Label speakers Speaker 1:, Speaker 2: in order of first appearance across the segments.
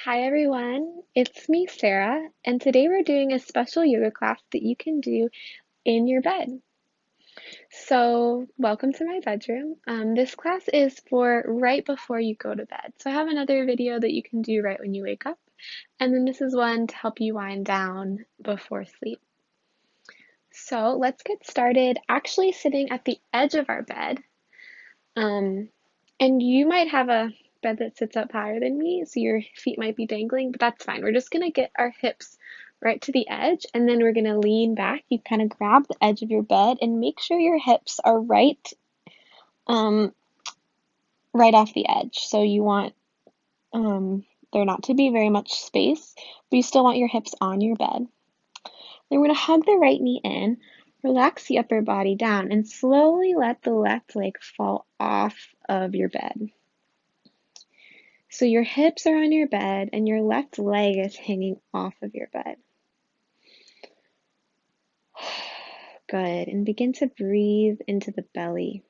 Speaker 1: Hi everyone, it's me, Sarah, and today we're doing a special yoga class that you can do in your bed. So, welcome to my bedroom. This class is for right before you go to bed. So, I have another video that you can do right when you wake up, and then this is one to help you wind down before sleep. So, let's get started actually sitting at the edge of our bed. Um, and you might have a bed that sits up higher than me, so your feet might be dangling, but that's fine. We're just gonna get our hips right to the edge, and then we're gonna lean back. You kind of grab the edge of your bed and make sure your hips are um, right off the edge. So you want there not to be very much space, but you still want your hips on your bed. Then we're gonna hug the right knee in, relax the upper body down, and slowly let the left leg fall off of your bed. So your hips are on your bed and your left leg is hanging off of your bed. Good. And begin to breathe into the belly.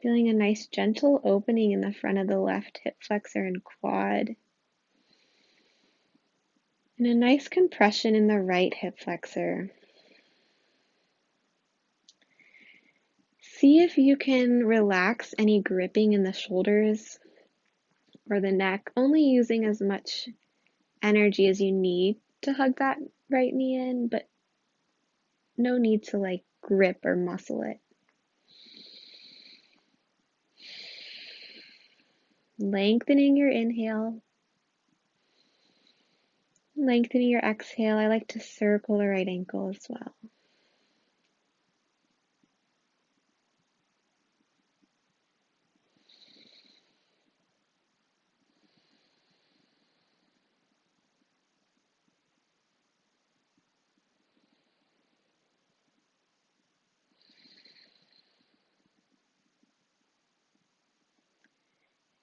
Speaker 1: Feeling a nice gentle opening in the front of the left hip flexor and quad. And a nice compression in the right hip flexor. See if you can relax any gripping in the shoulders or the neck, only using as much energy as you need to hug that right knee in, but no need to like grip or muscle it. Lengthening your inhale, lengthening your exhale. I like to circle the right ankle as well.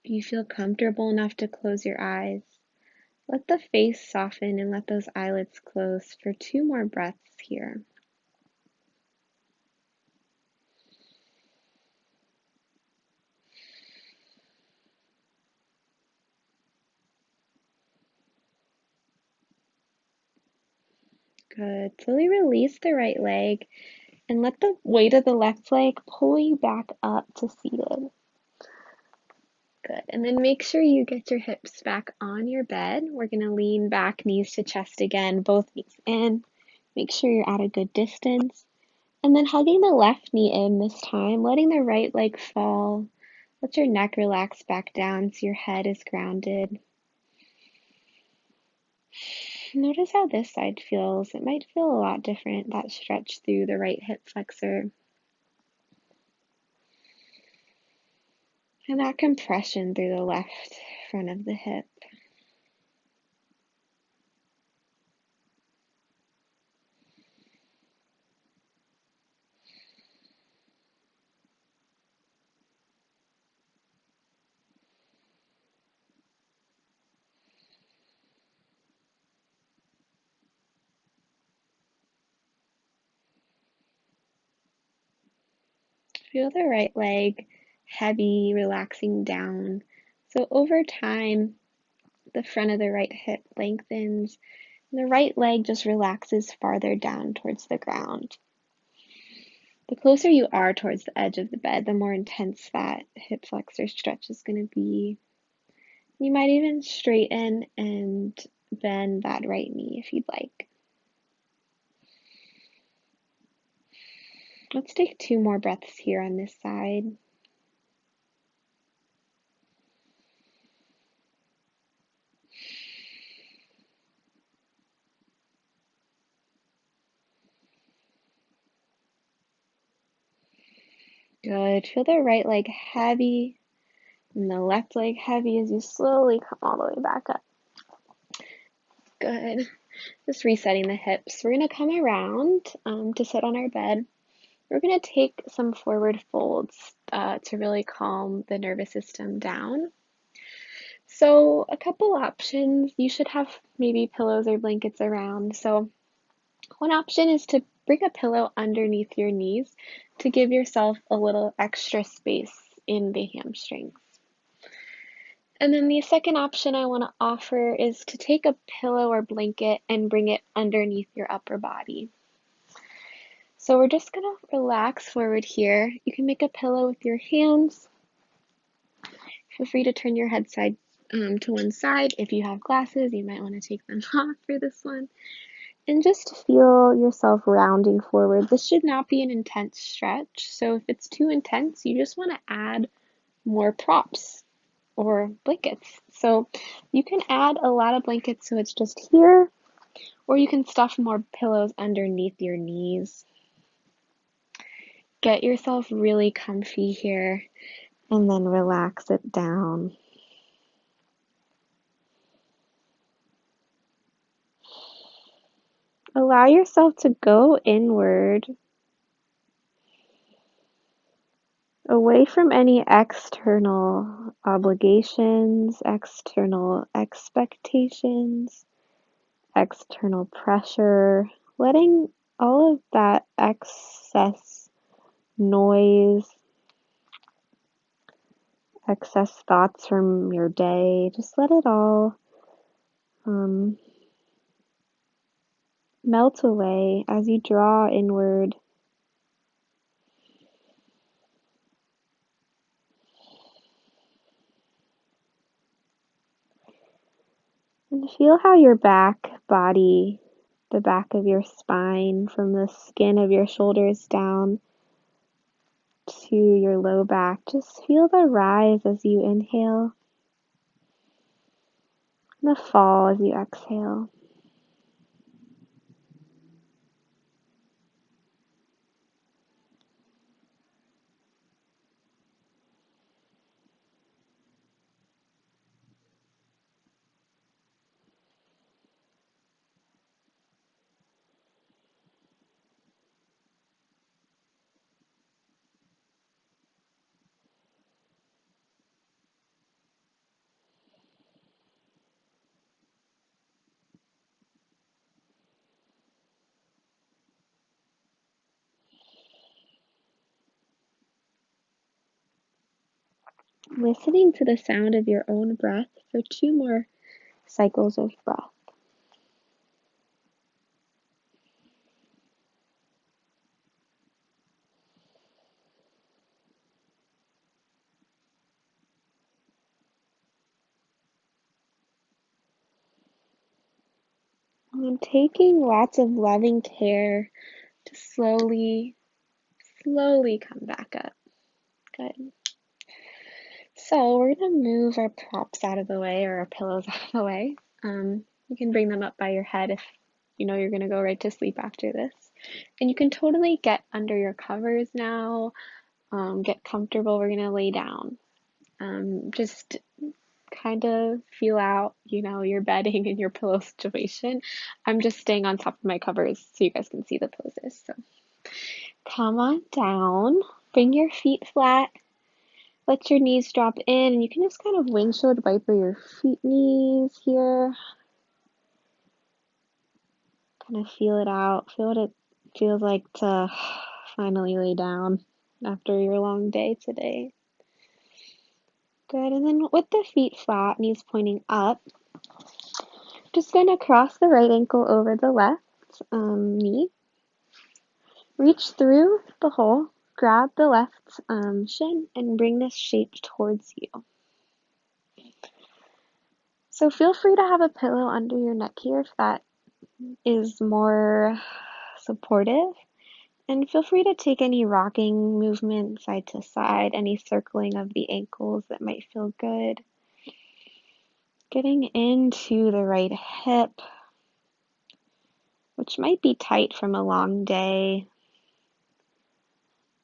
Speaker 1: If you feel comfortable enough to close your eyes, let the face soften and let those eyelids close for 2 more breaths here. Good. Slowly release the right leg and let the weight of the left leg pull you back up to seated. Good. And then make sure you get your hips back on your bed. We're going to lean back, knees to chest again, both knees in. Make sure you're at a good distance. And then hugging the left knee in this time, letting the right leg fall. Let your neck relax back down so your head is grounded. Notice how this side feels. It might feel a lot different, that stretch through the right hip flexor. And that compression through the left front of the hip. Feel the right leg heavy, relaxing down. So over time, the front of the right hip lengthens, and the right leg just relaxes farther down towards the ground. The closer you are towards the edge of the bed, the more intense that hip flexor stretch is going to be. You might even straighten and bend that right knee if you'd like. Let's take 2 more breaths here on this side. Good. Feel the right leg heavy and the left leg heavy as you slowly come all the way back up. Good. Just resetting the hips. We're going to come around to sit on our bed. We're going to take some forward folds to really calm the nervous system down. So a couple options. You should have maybe pillows or blankets around. So one option is to bring a pillow underneath your knees to give yourself a little extra space in the hamstrings. And then the second option I want to offer is to take a pillow or blanket and bring it underneath your upper body. So we're just going to relax forward here. You can make a pillow with your hands. Feel free to turn your head to one side. If you have glasses, you might want to take them off for this one. And just feel yourself rounding forward. This should not be an intense stretch. So if it's too intense, you just want to add more props or blankets. So you can add a lot of blankets so it's just here, or you can stuff more pillows underneath your knees. Get yourself really comfy here and then relax it down. Allow yourself to go inward, away from any external obligations, external expectations, external pressure, letting all of that excess noise, excess thoughts from your day, just let it all melt away as you draw inward. And feel how your back body, the back of your spine, from the skin of your shoulders down to your low back, just feel the rise as you inhale and the fall as you exhale. Listening to the sound of your own breath for 2 more cycles of breath. And taking lots of loving care to slowly come back up. Good. So we're going to move our props out of the way, or our pillows out of the way. You can bring them up by your head if you know you're going to go right to sleep after this. And you can totally get under your covers now, get comfortable. We're going to lay down. Just kind of feel out, your bedding and your pillow situation. I'm just staying on top of my covers so you guys can see the poses. So come on down, bring your feet flat. Let your knees drop in, and you can just kind of windshield wiper your knees here. Kind of feel it out. Feel what it feels like to finally lay down after your long day today. Good, and then with the feet flat, knees pointing up, just going to cross the right ankle over the left knee. Reach through the hole, grab the left shin, and bring this shape towards you. So feel free to have a pillow under your neck here if that is more supportive. And feel free to take any rocking movement side to side, any circling of the ankles that might feel good. Getting into the right hip, which might be tight from a long day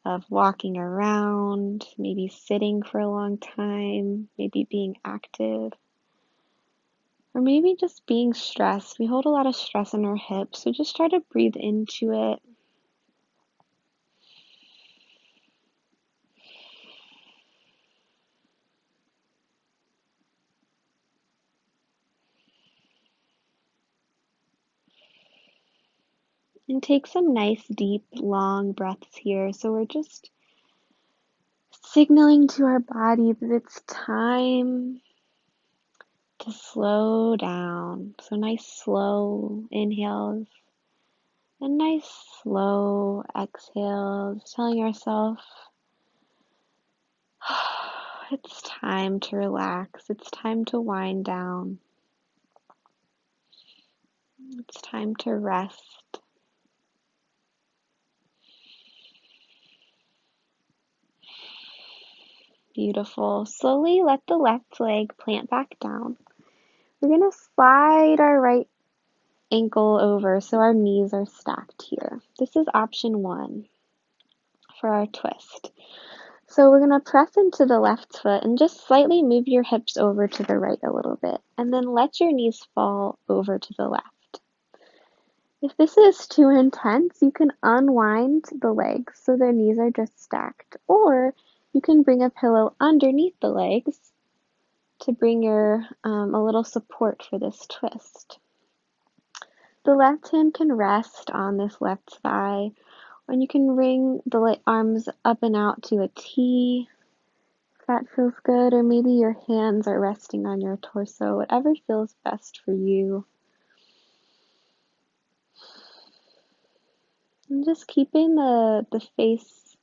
Speaker 1: of walking around, maybe sitting for a long time, maybe being active, or maybe just being stressed. We hold a lot of stress in our hips, so just try to breathe into it. And take some nice, deep, long breaths here. So we're just signaling to our body that it's time to slow down. So nice slow inhales and nice slow exhales, telling ourselves it's time to relax, it's time to wind down, it's time to rest. Beautiful. Slowly let the left leg plant back down. We're going to slide our right ankle over so our knees are stacked here. This is option 1 for our twist. So we're going to press into the left foot and just slightly move your hips over to the right a little bit, and then let your knees fall over to the left. If this is too intense, you can unwind the legs so their knees are just stacked, or you can bring a pillow underneath the legs to bring your a little support for this twist. The left hand can rest on this left thigh, and you can bring the arms up and out to a T if that feels good, or maybe your hands are resting on your torso, whatever feels best for you. And just keeping the face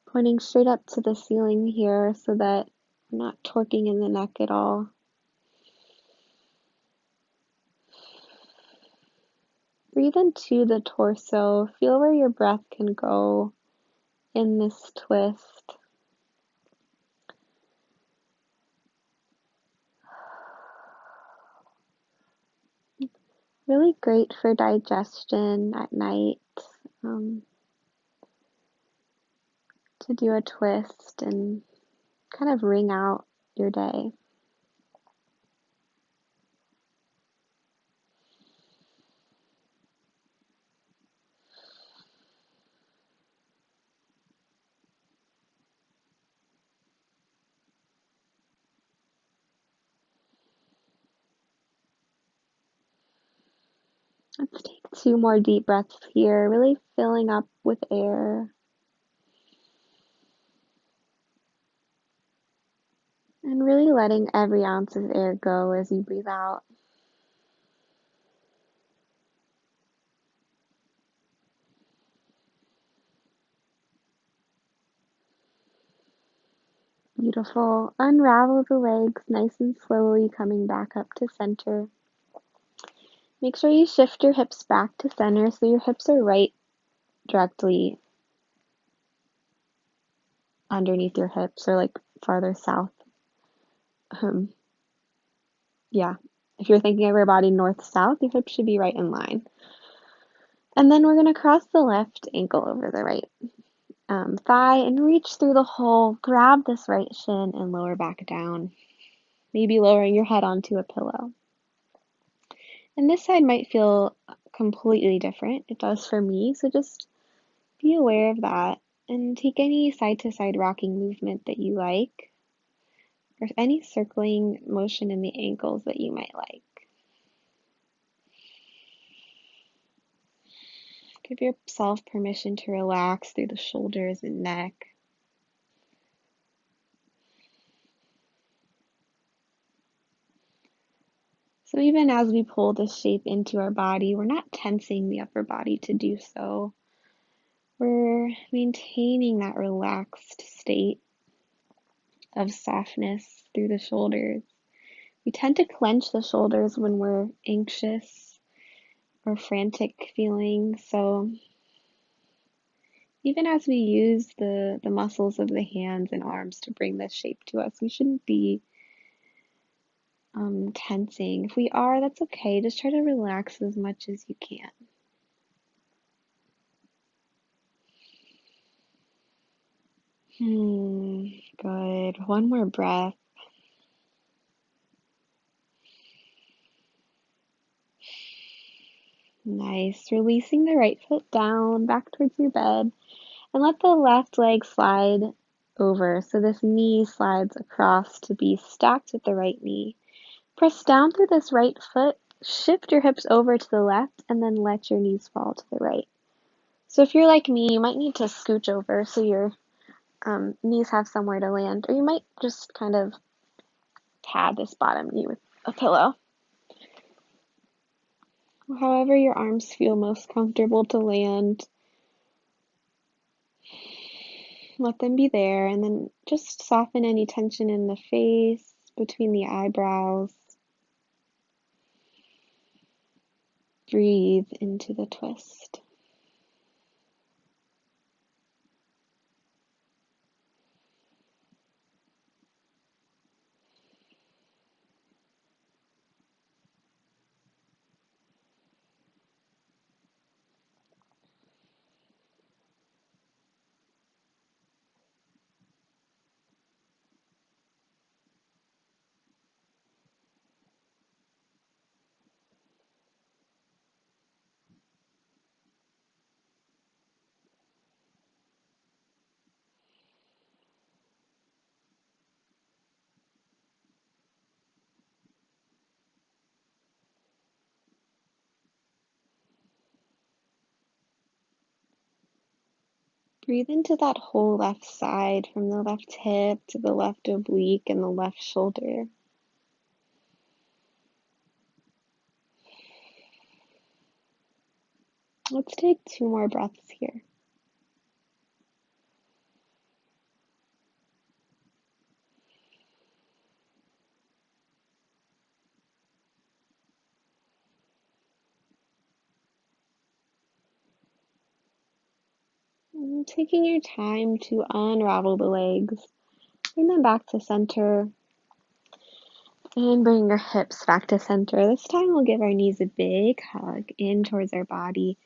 Speaker 1: pointing straight up to the ceiling here so that we're not torquing in the neck at all. Breathe into the torso. Feel where your breath can go in this twist. Really great for digestion at night, to do a twist and kind of ring out your day. Let's take 2 more deep breaths here, really filling up with air. And really letting every ounce of air go as you breathe out. Beautiful. Unravel the legs nice and slowly, coming back up to center. Make sure you shift your hips back to center so your hips are right directly underneath your hips, or like farther south. Yeah, if you're thinking of your body north-south, your hips should be right in line. And then we're going to cross the left ankle over the right thigh and reach through the hole. Grab this right shin and lower back down, maybe lowering your head onto a pillow. And this side might feel completely different. It does for me, so just be aware of that and take any side-to-side rocking movement that you like, or any circling motion in the ankles that you might like. Give yourself permission to relax through the shoulders and neck. So even as we pull this shape into our body, we're not tensing the upper body to do so. We're maintaining that relaxed state of softness through the shoulders. We tend to clench the shoulders when we're anxious or frantic feeling, so even as we use the muscles of the hands and arms to bring this shape to us, we shouldn't be tensing. If we are, that's okay. Just try to relax as much as you can. Good. One more breath. Nice. Releasing the right foot down, back towards your bed, and let the left leg slide over. So this knee slides across to be stacked with the right knee. Press down through this right foot, shift your hips over to the left, and then let your knees fall to the right. So if you're like me, you might need to scooch over so your knees have somewhere to land, or you might just kind of pad this bottom knee with a pillow. However your arms feel most comfortable to land, let them be there, and then just soften any tension in the face, between the eyebrows. Breathe into the twist. Breathe into that whole left side, from the left hip to the left oblique and the left shoulder. Let's take 2 more breaths here. And taking your time to unravel the legs, bring them back to center, and bring your hips back to center. This time we'll give our knees a big hug in towards our body,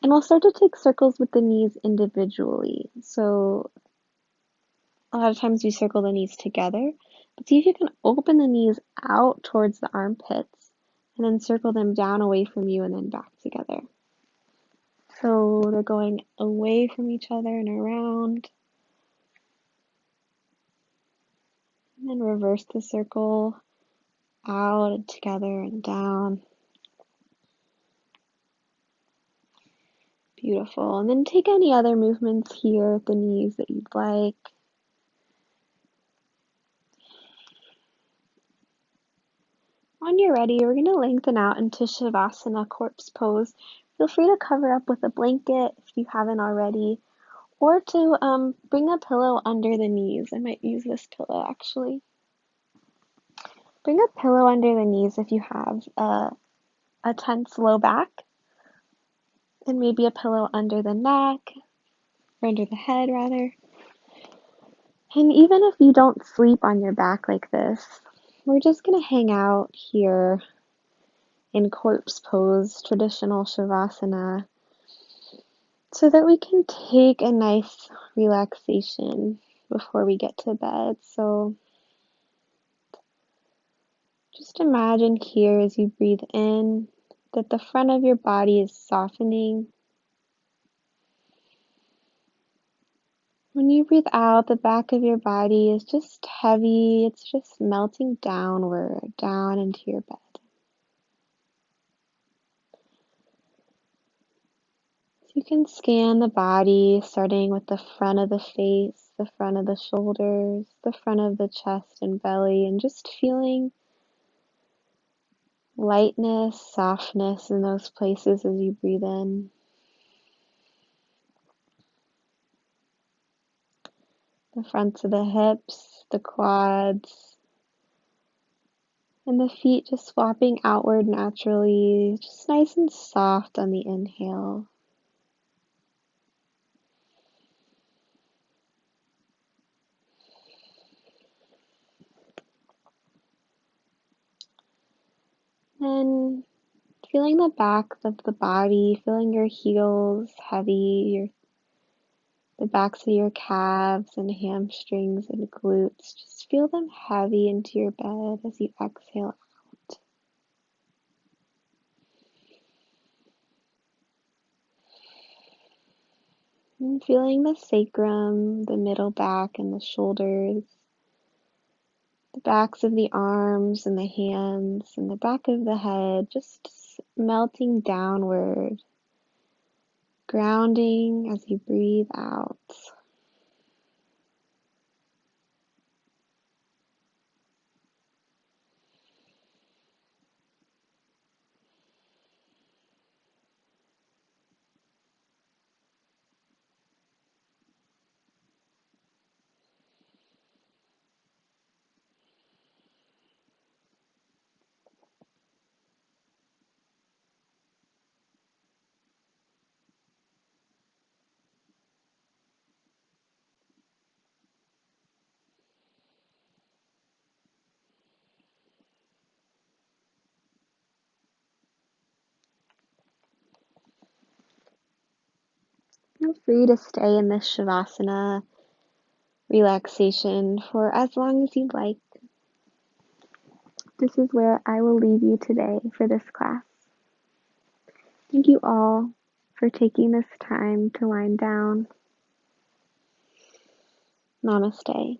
Speaker 1: and we'll start to take circles with the knees individually. So a lot of times we circle the knees together, but see if you can open the knees out towards the armpits and then circle them down away from you and then back together. So they're going away from each other and around. And then reverse the circle out and together and down. Beautiful. And then take any other movements here at the knees that you'd like. When you're ready, we're going to lengthen out into Shavasana, corpse pose. Feel free to cover up with a blanket if you haven't already, or to bring a pillow under the knees. I might use this pillow actually. Bring a pillow under the knees if you have a tense low back, and maybe a pillow under the neck, or under the head rather. And even if you don't sleep on your back like this, we're just going to hang out here in corpse pose, traditional Shavasana, so that we can take a nice relaxation before we get to bed. So just imagine here as you breathe in that the front of your body is softening. When you breathe out, the back of your body is just heavy. It's just melting downward, down into your bed. So you can scan the body, starting with the front of the face, the front of the shoulders, the front of the chest and belly, and just feeling lightness, softness in those places as you breathe in. The fronts of the hips, the quads, and the feet just swapping outward naturally, just nice and soft on the inhale. And feeling the back of the body, feeling your heels heavy, the backs of your calves and hamstrings and glutes. Just feel them heavy into your bed as you exhale out. And feeling the sacrum, the middle back and the shoulders, the backs of the arms and the hands and the back of the head, just melting downward, grounding as you breathe out. Feel free to stay in this Shavasana relaxation for as long as you'd like. This is where I will leave you today for this class. Thank you all for taking this time to wind down. Namaste.